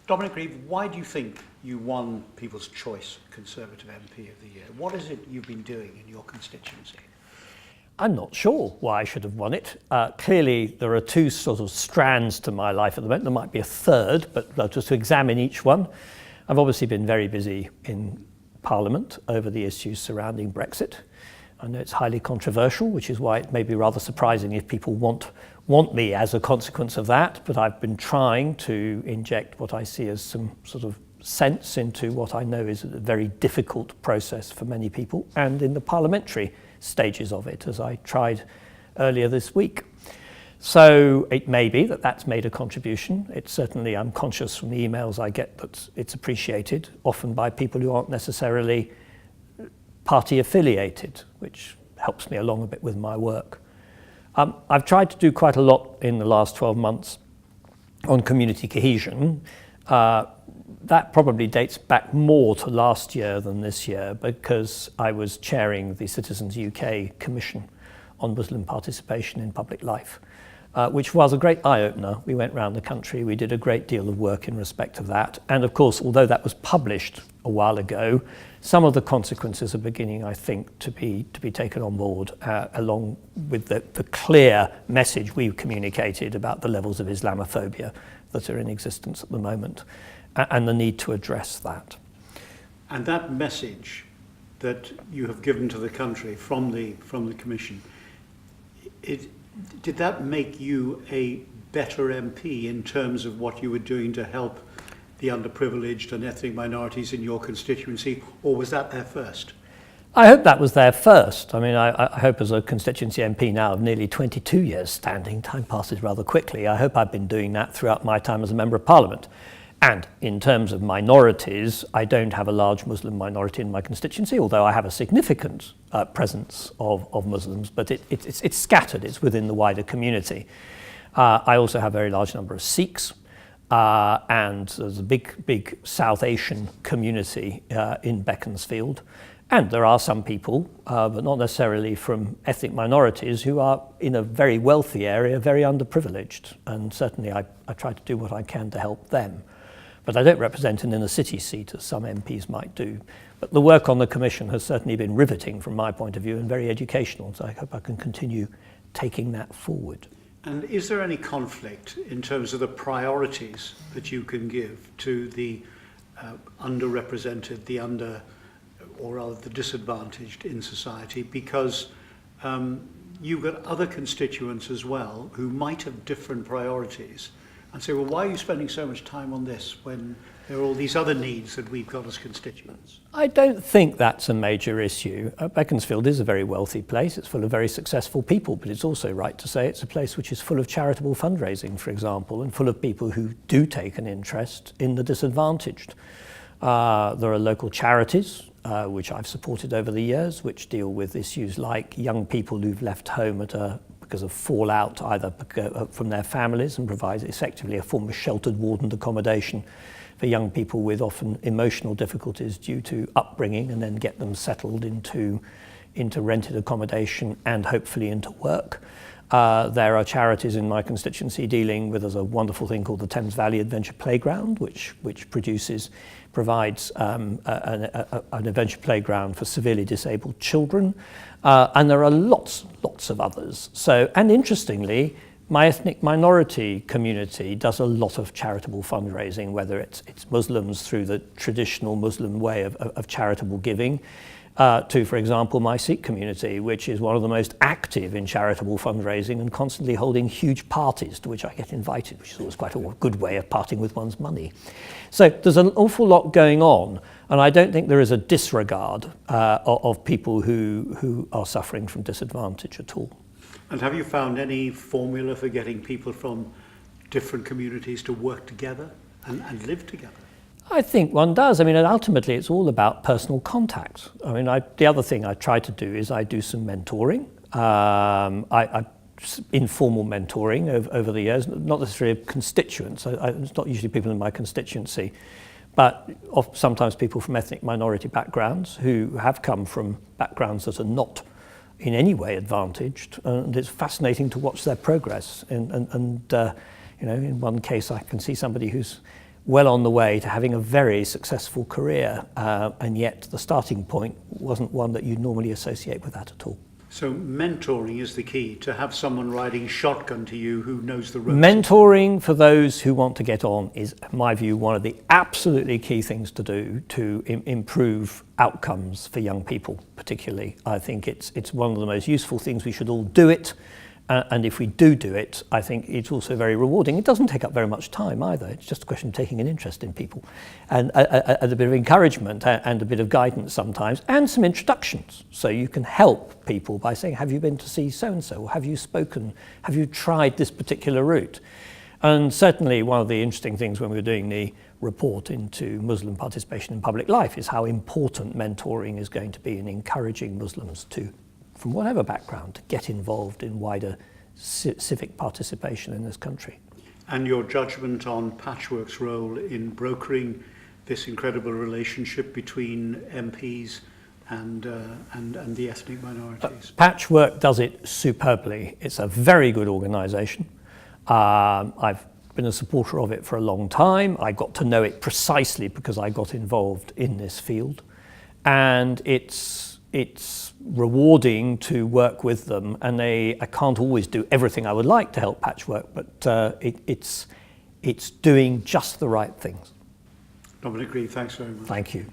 Dominic Grieve, why do you think you won People's Choice Conservative MP of the Year? What is it you've been doing in your constituency? I'm not sure why I should have won it. Clearly, there are two sort of strands to my life at the moment. There might be a third, but just to examine each one. I've obviously been very busy in Parliament over the issues surrounding Brexit. I know it's highly controversial, which is why it may be rather surprising if people want me as a consequence of that, but I've been trying to inject what I see as some sort of sense into what I know is a very difficult process for many people, and in the parliamentary stages of it, as I tried earlier this week. So it may be that that's made a contribution. It's certainly, I'm conscious from the emails I get that it's appreciated, often by people who aren't necessarily party affiliated, which helps me along a bit with my work. I've tried to do quite a lot in the last 12 months on community cohesion. That probably dates back more to last year than this year, because I was chairing the Citizens UK Commission on Muslim participation in public life, which was a great eye-opener. We went around the country, we did a great deal of work in respect of that. And of course, although that was published a while ago, some of the consequences are beginning, I think, to be taken on board, along with the clear message we've communicated about the levels of Islamophobia that are in existence at the moment, and the need to address that. And that message that you have given to the country from the Commission, did that make you a better MP in terms of what you were doing to help the underprivileged and ethnic minorities in your constituency, or was that there first? I hope that was there first. I mean, I hope as a constituency MP now of nearly 22 years standing, time passes rather quickly, I hope I've been doing that throughout my time as a Member of Parliament. And in terms of minorities, I don't have a large Muslim minority in my constituency, although I have a significant presence of Muslims, but it's scattered, it's within the wider community. I also have a very large number of Sikhs, and there's a big South Asian community in Beaconsfield. And there are some people, but not necessarily from ethnic minorities, who are in a very wealthy area, very underprivileged. And certainly I try to do what I can to help them. But I don't represent an inner city seat, as some MPs might do. But the work on the Commission has certainly been riveting from my point of view and very educational, so I hope I can continue taking that forward. And is there any conflict in terms of the priorities that you can give to the underrepresented, or rather the disadvantaged in society? Because you've got other constituents as well who might have different priorities and say, well, why are you spending so much time on this when there are all these other needs that we've got as constituents? I don't think that's a major issue. Beaconsfield is a very wealthy place. It's full of very successful people, but it's also right to say it's a place which is full of charitable fundraising, for example, and full of people who do take an interest in the disadvantaged. There are local charities, which I've supported over the years, which deal with issues like young people who've left home because of fallout, either from their families, and provides effectively a form of sheltered wardened accommodation for young people with often emotional difficulties due to upbringing, and then get them settled into rented accommodation and hopefully into work. There are charities in my constituency dealing with, there's a wonderful thing called the Thames Valley Adventure Playground, which provides an adventure playground for severely disabled children. And there are lots of others. So, and interestingly, my ethnic minority community does a lot of charitable fundraising, whether it's Muslims through the traditional Muslim way of charitable giving, to, for example, my Sikh community, which is one of the most active in charitable fundraising and constantly holding huge parties to which I get invited, which is always quite a good way of parting with one's money. So there's an awful lot going on, and I don't think there is a disregard of people who are suffering from disadvantage at all. And have you found any formula for getting people from different communities to work together and live together? I think one does. I mean, ultimately, it's all about personal contact. I mean, the other thing I try to do is I do some mentoring. Informal mentoring over the years, not necessarily constituents. It's not usually people in my constituency, but sometimes people from ethnic minority backgrounds who have come from backgrounds that are not in any way advantaged, and it's fascinating to watch their progress. And in one case, I can see somebody who's well on the way to having a very successful career, and yet the starting point wasn't one that you'd normally associate with that at all. So mentoring is the key, to have someone riding shotgun to you who knows the ropes. Mentoring for those who want to get on is, in my view, one of the absolutely key things to do to improve outcomes for young people, particularly. I think it's one of the most useful things. We should all do it. And if we do it, I think it's also very rewarding. It doesn't take up very much time either. It's just a question of taking an interest in people and a bit of encouragement and a bit of guidance sometimes, and some introductions. So you can help people by saying, have you been to see so-and-so? Or have you spoken? Have you tried this particular route? And certainly one of the interesting things when we were doing the report into Muslim participation in public life is how important mentoring is going to be in encouraging Muslims to, from whatever background, to get involved in wider civic participation in this country. And your judgment on Patchwork's role in brokering this incredible relationship between MPs and the ethnic minorities? Patchwork does it superbly. It's a very good organisation. I've been a supporter of it for a long time. I got to know it precisely because I got involved in this field. And it's rewarding to work with them, and I can't always do everything I would like to help Patchwork, but it's doing just the right things. Dominic Grieve, thanks very much. Thank you.